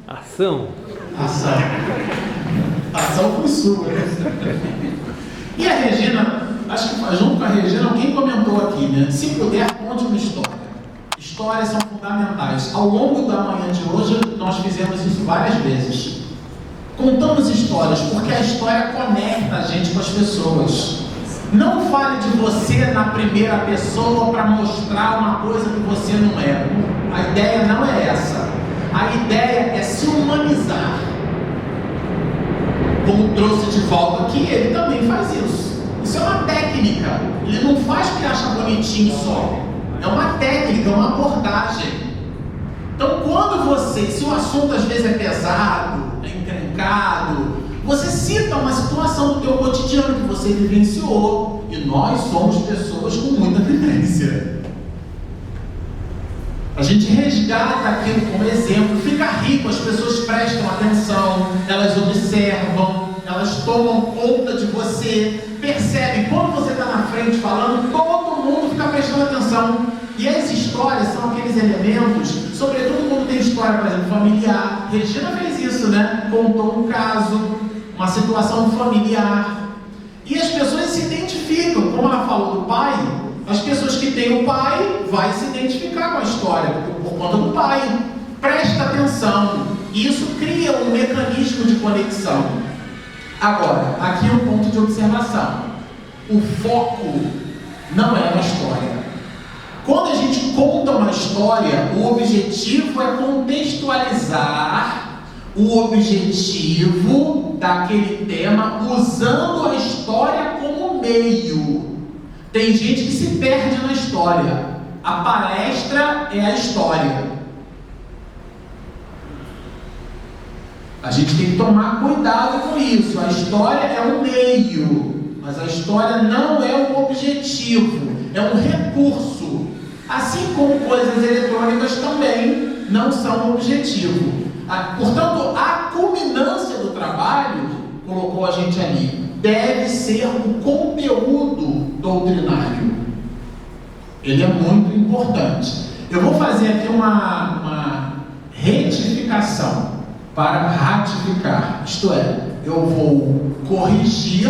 Ação. Ação foi sua. E a Regina, acho que junto com a Regina, alguém comentou aqui, né? Se puder, conte uma história. Histórias são fundamentais. Ao longo da manhã de hoje, nós fizemos isso várias vezes. Contamos histórias, porque a história conecta a gente com as pessoas. Não fale de você na primeira pessoa para mostrar uma coisa que você não é. A ideia não é essa. A ideia é se humanizar. Como trouxe de volta aqui, ele também faz isso. Isso é uma técnica. Ele não faz porque acha bonitinho só. É uma técnica, uma abordagem. Então, quando você, se o assunto às vezes é pesado, é encrencado, você cita uma situação do teu cotidiano que você vivenciou. E nós somos pessoas com muita vivência. A gente resgata aquilo como exemplo, fica rico, as pessoas prestam atenção, elas observam, elas tomam conta de você, percebem, quando você está na frente falando, todo mundo fica prestando atenção. E as histórias são aqueles elementos, sobretudo quando tem história, por exemplo, familiar. Regina fez isso, né? Contou um caso, uma situação familiar. E as pessoas se identificam, como ela falou do pai, as pessoas que têm o pai vai se identificar com a história, por conta do pai. Presta atenção. E isso cria um mecanismo de conexão. Agora, aqui é um ponto de observação. O foco não é na história. Quando a gente conta uma história, o objetivo é contextualizar o objetivo daquele tema usando a história como meio. Tem gente que se perde na história. A palestra é a história. A gente tem que tomar cuidado com isso. A história é um meio, mas a história não é um objetivo, é um recurso. Assim como coisas eletrônicas também não são objetivo. Portanto, a culminância do trabalho, colocou a gente ali, deve ser o conteúdo doutrinário. Ele é muito importante. Eu vou fazer aqui uma retificação para ratificar. Isto é, eu vou corrigir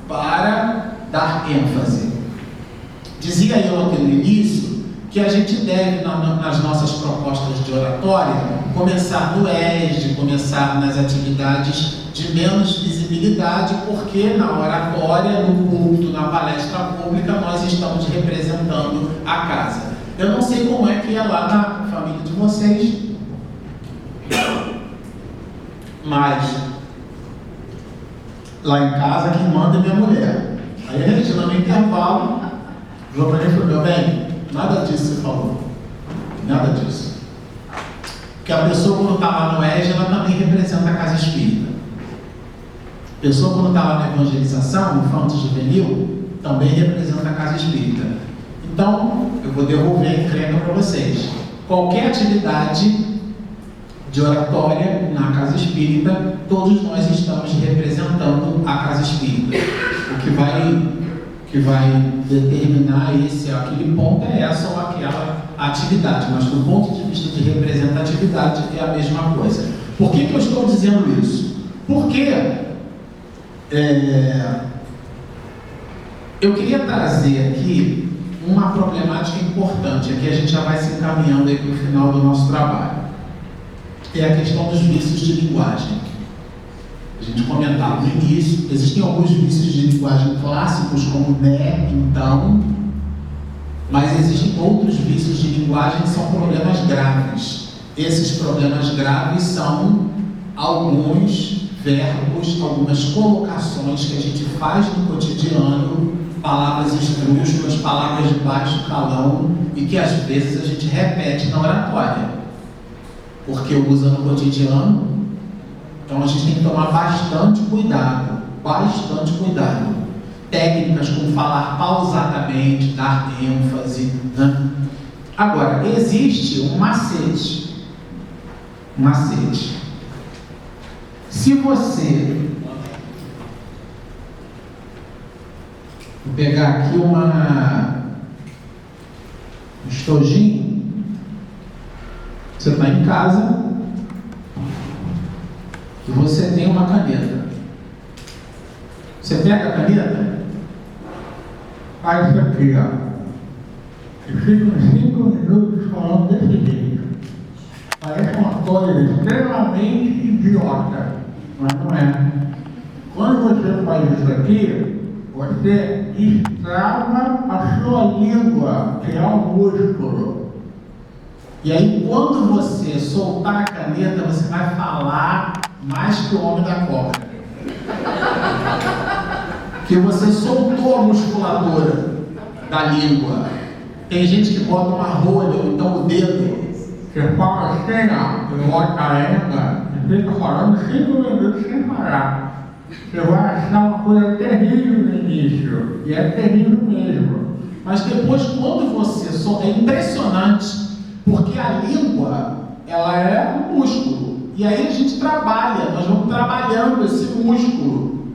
para dar ênfase. Dizia eu aqui no início que a gente deve, nas nossas propostas de oratória, começar no ESD, começar nas atividades de menos visibilidade, porque na oratória, no culto, na palestra pública, nós estamos representando a casa. Eu não sei como é que é lá na família de vocês, mas lá em casa quem manda é minha mulher. Aí a gente, no intervalo, falou para mim e falou: meu bem, nada disso você falou. Nada disso. Porque a pessoa, quando está lá no ESG, ela também representa a casa espírita. A pessoa, quando está lá na evangelização, no infanto juvenil, também representa a casa espírita. Então, eu vou devolver a encrenca para vocês. Qualquer atividade de oratória na casa espírita, todos nós estamos representando a casa espírita. O que vai determinar aquele ponto é essa ou aquela atividade, mas do ponto de vista de representatividade é a mesma coisa. Por que eu estou dizendo isso? Porque eu queria trazer aqui uma problemática importante, aqui a gente já vai se encaminhando aí para o final do nosso trabalho. É a questão dos vícios de linguagem. A gente comentava no início, existem alguns vícios de linguagem clássicos, como né, então, mas existem outros vícios de linguagem que são problemas graves. Esses problemas graves são alguns verbos, algumas colocações que a gente faz no cotidiano, palavras esdrúxulas, palavras de baixo calão, e que às vezes a gente repete na oratória, porque usa no cotidiano. Então a gente tem que tomar bastante cuidado. Técnicas como falar pausadamente, dar ênfase, né? Agora, existe um macete. Se você... Vou pegar aqui um estojinho. Você está em casa, e você tem uma caneta. Você pega a caneta, faz isso aqui, ó. E fica uns 5 minutos falando desse jeito. Parece uma coisa extremamente idiota, mas não é. Quando você faz isso aqui, você estrava a sua língua, que é um músculo. E aí, quando você soltar a caneta, você vai falar mais que o homem da cobra. Porque você soltou a musculatura da língua. Tem gente que bota uma rolha ou então o dedo. Você fala assim, ó, e bota a língua e fica falando 5 minutos sem parar. Você vai achar uma coisa terrível no início, e é terrível mesmo. Mas depois, quando você solta, é impressionante, porque a língua, ela é um músculo. E aí a gente trabalha, nós vamos trabalhando esse músculo.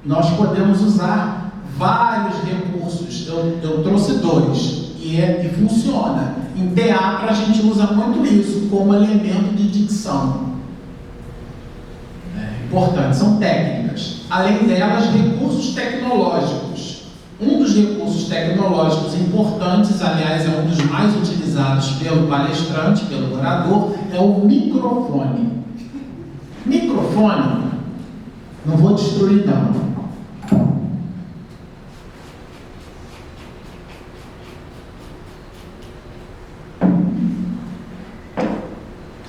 Nós podemos usar vários recursos. Eu trouxe 2 e funciona. Em teatro a gente usa muito isso como elemento de dicção. É importante, são técnicas. Além delas, recursos tecnológicos. Um dos recursos tecnológicos importantes, aliás, é um dos mais utilizados pelo palestrante, pelo orador, é o microfone. Microfone, não vou destruir não.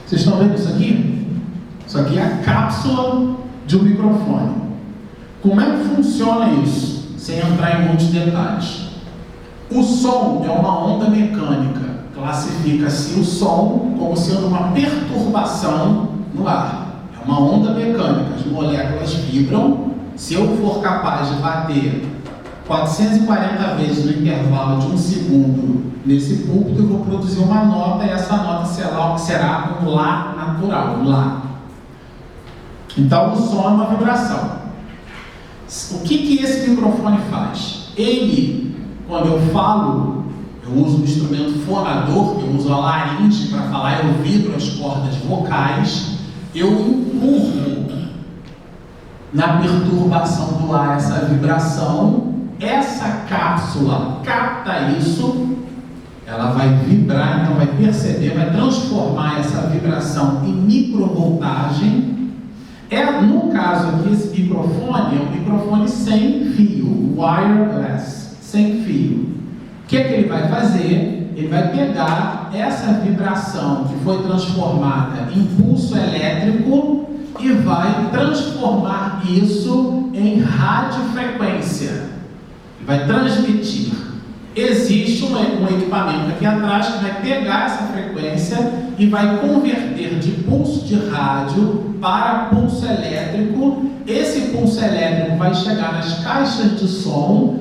Vocês estão vendo isso aqui? Isso aqui é a cápsula de um microfone. Como é que funciona isso? Sem entrar em muitos detalhes. O som é uma onda mecânica. Classifica-se o som como sendo uma perturbação no ar. É uma onda mecânica. As moléculas vibram. Se eu for capaz de bater 440 vezes no intervalo de 1 segundo nesse púlpito, eu vou produzir uma nota e essa nota será um Lá natural, um Lá. Então o som é uma vibração. O que esse microfone faz? Ele, quando eu falo, eu uso um instrumento fonador, eu uso a laringe para falar, eu vibro as cordas vocais, eu empurro na perturbação do ar essa vibração, essa cápsula capta isso, ela vai vibrar, então vai perceber, vai transformar essa vibração em microvoltagem. No caso aqui, esse microfone é um microfone sem fio, wireless, sem fio. O que ele vai fazer? Ele vai pegar essa vibração que foi transformada em pulso elétrico e vai transformar isso em radiofrequência. Ele vai transmitir. Existe um equipamento aqui atrás que vai pegar essa frequência e vai converter de pulso de rádio para pulso elétrico. Esse pulso elétrico vai chegar nas caixas de som.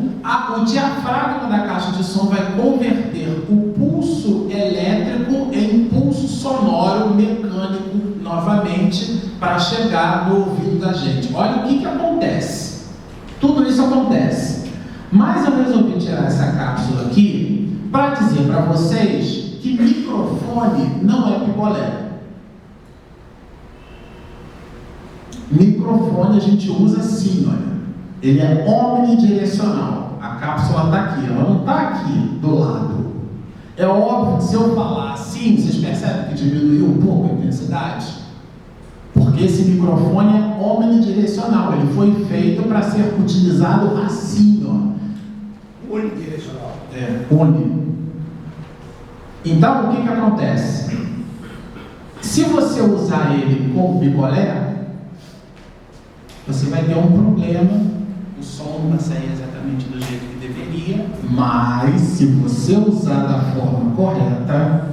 O diafragma da caixa de som vai converter o pulso elétrico em pulso sonoro mecânico novamente para chegar no ouvido da gente. Olha o que acontece. Tudo isso acontece. Mas eu resolvi tirar essa cápsula aqui para dizer para vocês que microfone não é picolé. Microfone a gente usa assim, olha. Ele é omnidirecional. A cápsula está aqui, ela não está aqui do lado. É óbvio que se eu falar assim, vocês percebem que diminuiu um pouco a intensidade? Porque esse microfone é omnidirecional. Ele foi feito para ser utilizado assim, ó. Unidirecional. Uni. Então, o que acontece? Se você usar ele como picolé, você vai ter um problema. O som não vai sair exatamente do jeito que deveria. Mas, se você usar da forma correta,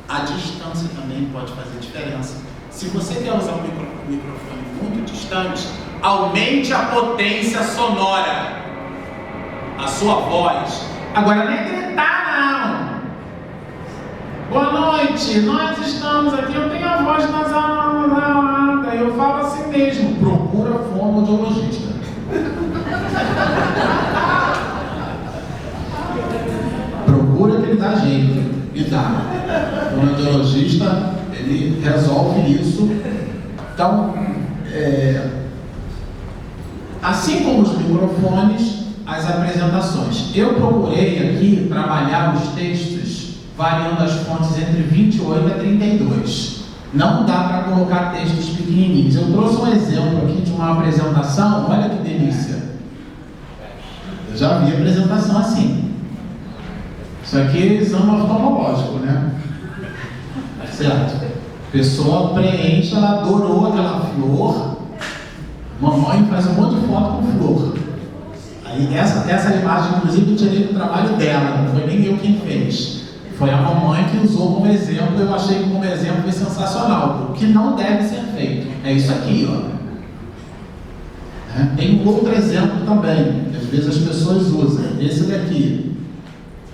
a distância também pode fazer diferença. Se você quer usar um microfone muito distante, aumente a potência sonora. A sua voz. Agora não é gritar, não. Boa noite, nós estamos aqui. Eu tenho a voz nasalada. Eu falo assim mesmo. Procura fonoaudiologista. Procura que ele dá jeito. E dá. O fonoaudiologista, ele resolve isso Então, assim como os microfones, as apresentações. Eu procurei aqui trabalhar os textos variando as fontes entre 28 a 32. Não dá para colocar textos pequenininhos. Eu trouxe um exemplo aqui de uma apresentação, olha que delícia. Eu já vi apresentação assim. Isso aqui é exame oftalmológico, né? Certo? A pessoa preenche, ela adorou aquela flor. Mamãe faz um monte de foto com flor. Aí essa imagem, inclusive, eu tirei do trabalho dela, não foi nem eu quem fez. Foi a mamãe que usou como exemplo. Eu achei que como exemplo foi sensacional. O que não deve ser feito é isso aqui, ó. Tem um outro exemplo também, que às vezes as pessoas usam. Esse daqui.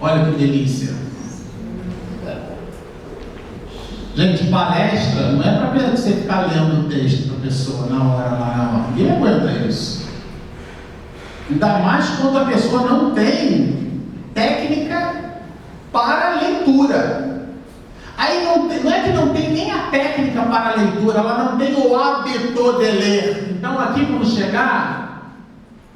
Olha que delícia. Gente, palestra não é para você ficar lendo o texto para a pessoa na hora lá. Ninguém aguenta isso. Ainda mais quando a pessoa não tem técnica para a leitura. Aí não é que não tem nem a técnica para a leitura, ela não tem o hábito de ler. Então aqui quando chegar,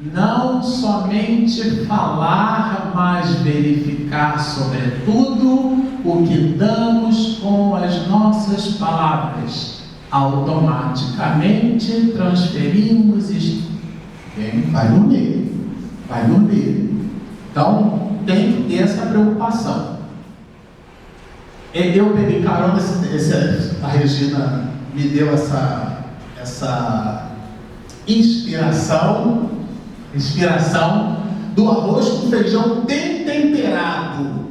não somente falar, mas verificar sobretudo o que damos com as nossas palavras. Automaticamente transferimos isto. Vai dormir. Então tem que ter essa preocupação. Eu peguei carona, a Regina me deu essa inspiração do arroz com feijão temperado.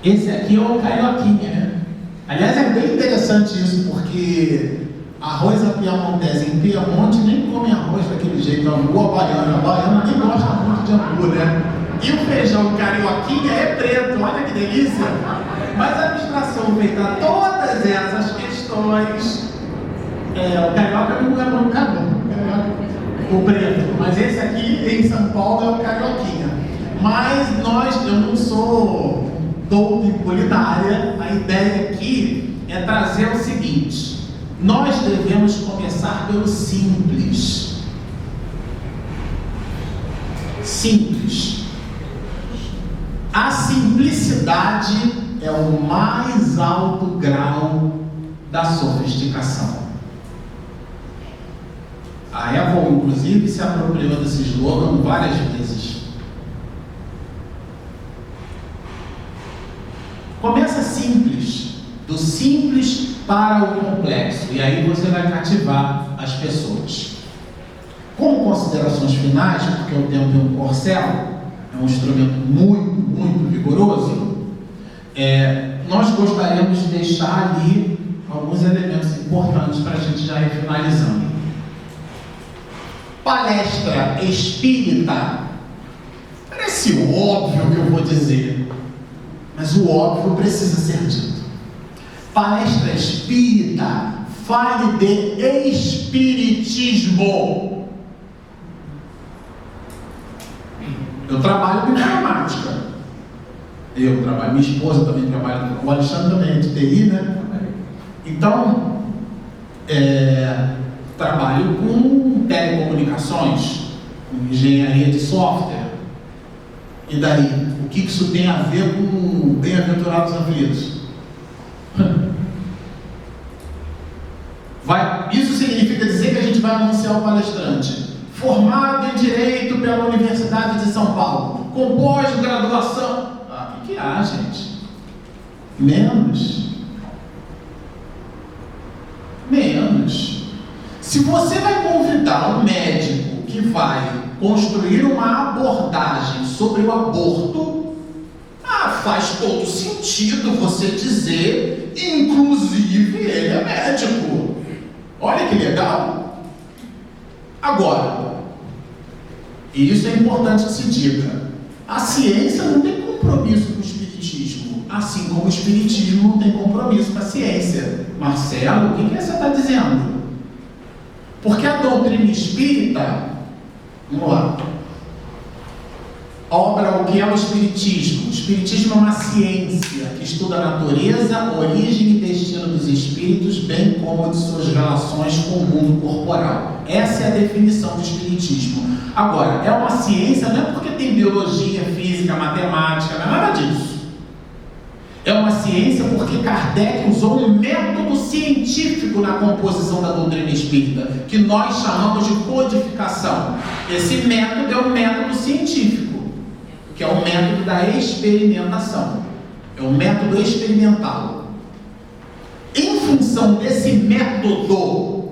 Esse aqui é o carioquinha, né? Aliás, é bem interessante isso, porque arroz à piemontese em Piemonte nem come arroz daquele jeito, angu à baiana. A baiana nem gosta muito de angu, né? E o feijão carioquinha é preto, olha que delícia! Mas a abstração feita a todas essas questões, o carioca não é muito cabelo, o preto, mas esse aqui em São Paulo é o carioquinha. Mas eu não sou doutor em culinária, a ideia aqui é trazer o seguinte: nós devemos começar pelo simples. Simples. A simplicidade é o mais alto grau da sofisticação. A Apple, inclusive, se apropriou desse slogan várias vezes. Começa simples, do simples para o complexo, e aí você vai cativar as pessoas. Como considerações finais, porque o tempo é um corcel, é um instrumento muito, muito vigoroso, nós gostaríamos de deixar ali alguns elementos importantes para a gente já ir finalizando. Palestra espírita, parece óbvio o que eu vou dizer, mas o óbvio precisa ser dito. Palestra espírita, fale de espiritismo. Eu trabalho com informática. Minha esposa também trabalha, o Alexandre também é de TI, né? Então, trabalho com telecomunicações, com engenharia de software. E daí, o que isso tem a ver com bem-aventurados aflitos? Isso significa dizer que a gente vai anunciar o palestrante formado em Direito pela Universidade de São Paulo, com pós-graduação. O que há, gente? Menos. Se você vai convidar um médico que vai construir uma abordagem sobre o aborto, faz todo sentido você dizer, inclusive ele é médico. Olha que legal. Agora, e isso é importante que se diga, a ciência não tem compromisso com o espiritismo, assim como o espiritismo não tem compromisso com a ciência. Marcelo, o que você está dizendo? Porque a doutrina espírita, vamos lá, obra o que é o espiritismo? O espiritismo é uma ciência que estuda a natureza, origem e destino dos espíritos espíritos, bem como de suas relações com o mundo corporal. Essa é a definição do espiritismo. Agora, é uma ciência, não é porque tem biologia, física, matemática, não é nada disso. É uma ciência porque Kardec usou um método científico na composição da doutrina espírita, que nós chamamos de codificação. Esse método é o método científico, que é o método da experimentação. É o método experimental. Em função desse método,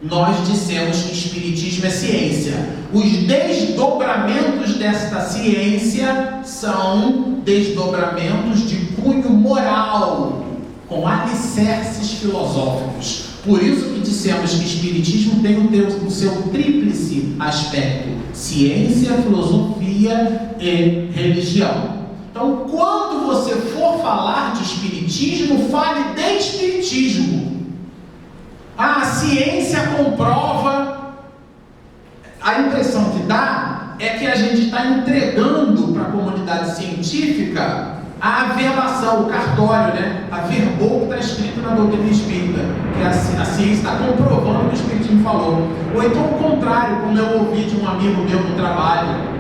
nós dissemos que o espiritismo é ciência. Os desdobramentos desta ciência são desdobramentos de cunho moral, com alicerces filosóficos. Por isso que dissemos que o espiritismo tem o seu tríplice aspecto: ciência, filosofia e religião. Então, quando você for falar de espiritismo, fale de espiritismo. A ciência comprova. A impressão que dá é que a gente está entregando para a comunidade científica a averbação, o cartório, né? A verbou que está escrito na doutrina espírita, que a ciência está comprovando o que o espiritismo falou. Ou então o contrário, como eu ouvi de um amigo meu no trabalho.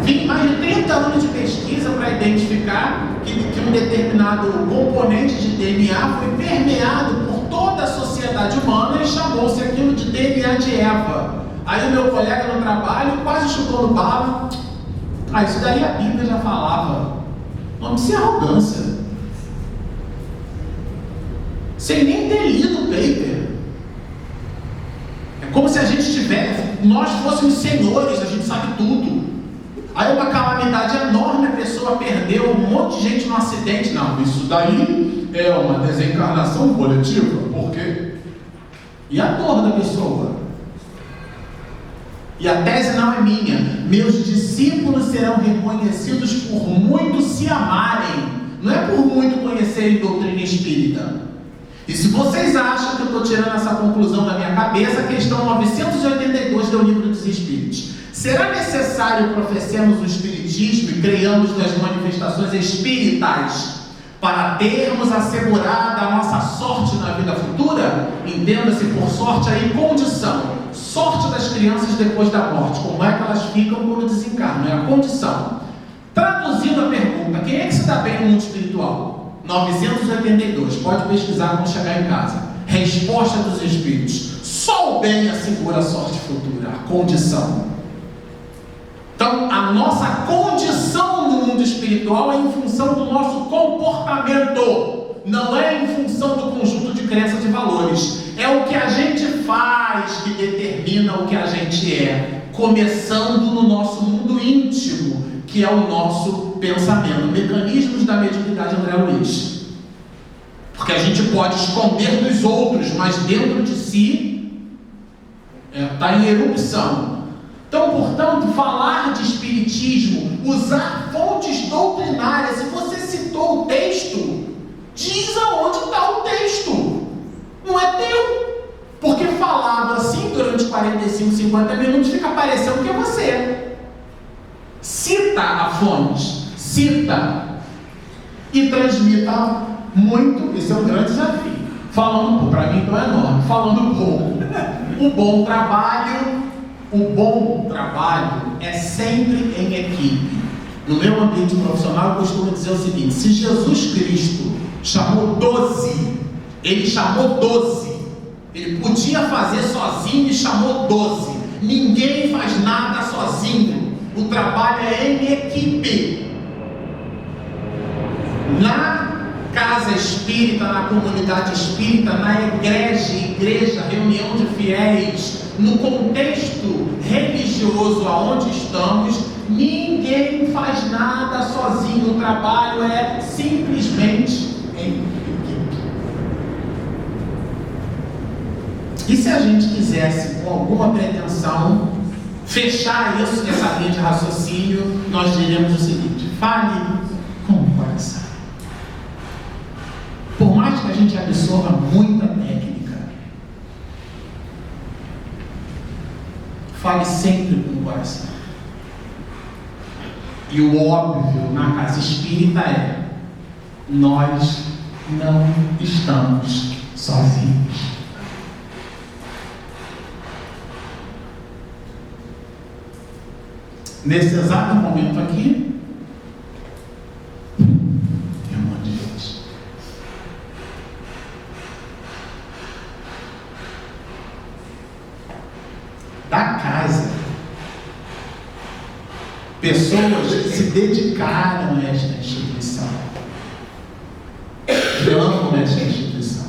Vim mais de 30 anos de pesquisa para identificar que um determinado componente de DNA foi permeado por toda a sociedade humana e chamou-se aquilo de DNA de Eva. Aí o meu colega no trabalho quase chutou no bala. Isso daí a Bíblia já falava. Não precisa ser arrogância. Sem nem ter lido o paper. É como se a gente tivesse, nós fôssemos senhores, a gente sabe tudo. Aí uma calamidade enorme, a pessoa perdeu um monte de gente no acidente. Não, isso daí é uma desencarnação coletiva. Por quê? E a dor da pessoa? E a tese não é minha. Meus discípulos serão reconhecidos por muito se amarem. Não é por muito conhecerem doutrina espírita. E se vocês acham que eu estou tirando essa conclusão da minha cabeça, questão 982 do Livro dos Espíritos. Será necessário professemos o espiritismo e creiamos nas manifestações espíritas para termos assegurada a nossa sorte na vida futura? Entenda-se por sorte aí condição. Sorte das crianças depois da morte. Como é que elas ficam quando desencarnam? É a condição. Traduzindo a pergunta, quem é que se dá bem no mundo espiritual? 982. Pode pesquisar quando chegar em casa. Resposta dos espíritos: só o bem assegura a sorte futura. A condição. Então, a nossa condição no mundo espiritual é em função do nosso comportamento, não é em função do conjunto de crenças e valores. É o que a gente faz que determina o que a gente é, começando no nosso mundo íntimo, que é o nosso pensamento. Mecanismos da mediunidade André Luiz. Porque a gente pode esconder dos outros, mas dentro de si está em erupção. Então, portanto, falar de espiritismo, usar fontes doutrinárias, se você citou o texto, diz aonde está o texto, não é teu, porque falado assim durante 45, 50 minutos fica parecendo que é você. Cita a fonte, cita e transmita muito. Esse é um grande desafio. Falando, para mim então é enorme, falando bom, o bom trabalho. O bom trabalho é sempre em equipe. No meu ambiente profissional, eu costumo dizer o seguinte: se Jesus Cristo chamou 12, ele chamou 12. Ele podia fazer sozinho e chamou 12. Ninguém faz nada sozinho. O trabalho é em equipe. Na casa espírita, na comunidade espírita, na igreja, reunião de fiéis, no contexto religioso aonde estamos, ninguém faz nada sozinho. O trabalho é simplesmente em equipe. E se a gente quisesse, com alguma pretensão, fechar isso, essa linha de raciocínio, nós diríamos o seguinte: fale com o coração. Por mais que a gente absorva muita técnica, fale sempre com o coração. E o óbvio na casa espírita é: nós não estamos sozinhos. Nesse exato momento aqui, tem um monte de gente. Da casa, pessoas que se dedicaram a esta instituição, que amam esta instituição,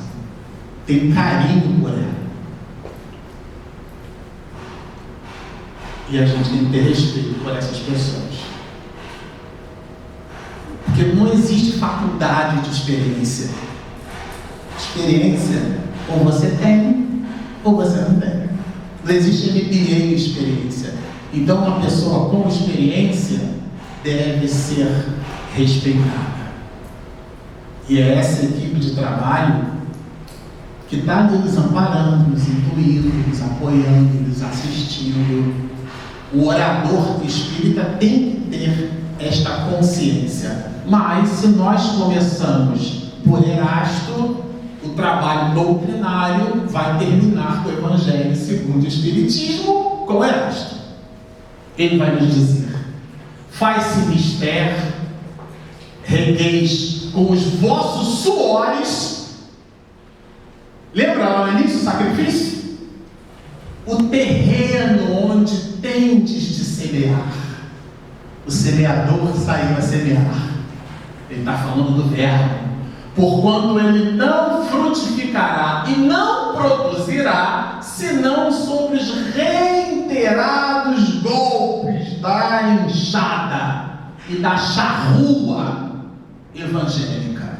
têm carinho por ela. E a gente tem que ter respeito por essas pessoas. Porque não existe faculdade de experiência. Experiência, ou você tem, ou você não tem. Não existe MBA em experiência. Então, uma pessoa com experiência deve ser respeitada. E é essa equipe de trabalho que está ali nos amparando, nos incluindo, nos apoiando, nos assistindo. O orador espírita tem que ter esta consciência. Mas se nós começamos por Erasto, o trabalho doutrinário vai terminar com o Evangelho segundo o Espiritismo com Erasto. Ele vai nos dizer: faz-se mister, regueis com os vossos suores. Lembra lá no início o sacrifício? O terreno onde tendes de semear. O semeador saiu a semear. Ele está falando do verbo. Porquanto ele não frutificará e não produzirá, senão sobre os reiterados golpes da enxada e da charrua evangélica.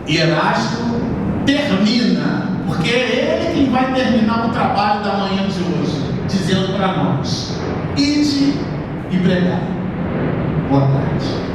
Erasto termina, porque é ele quem vai terminar o trabalho da manhã de hoje, dizendo para nós: ide e pregai. Boa tarde.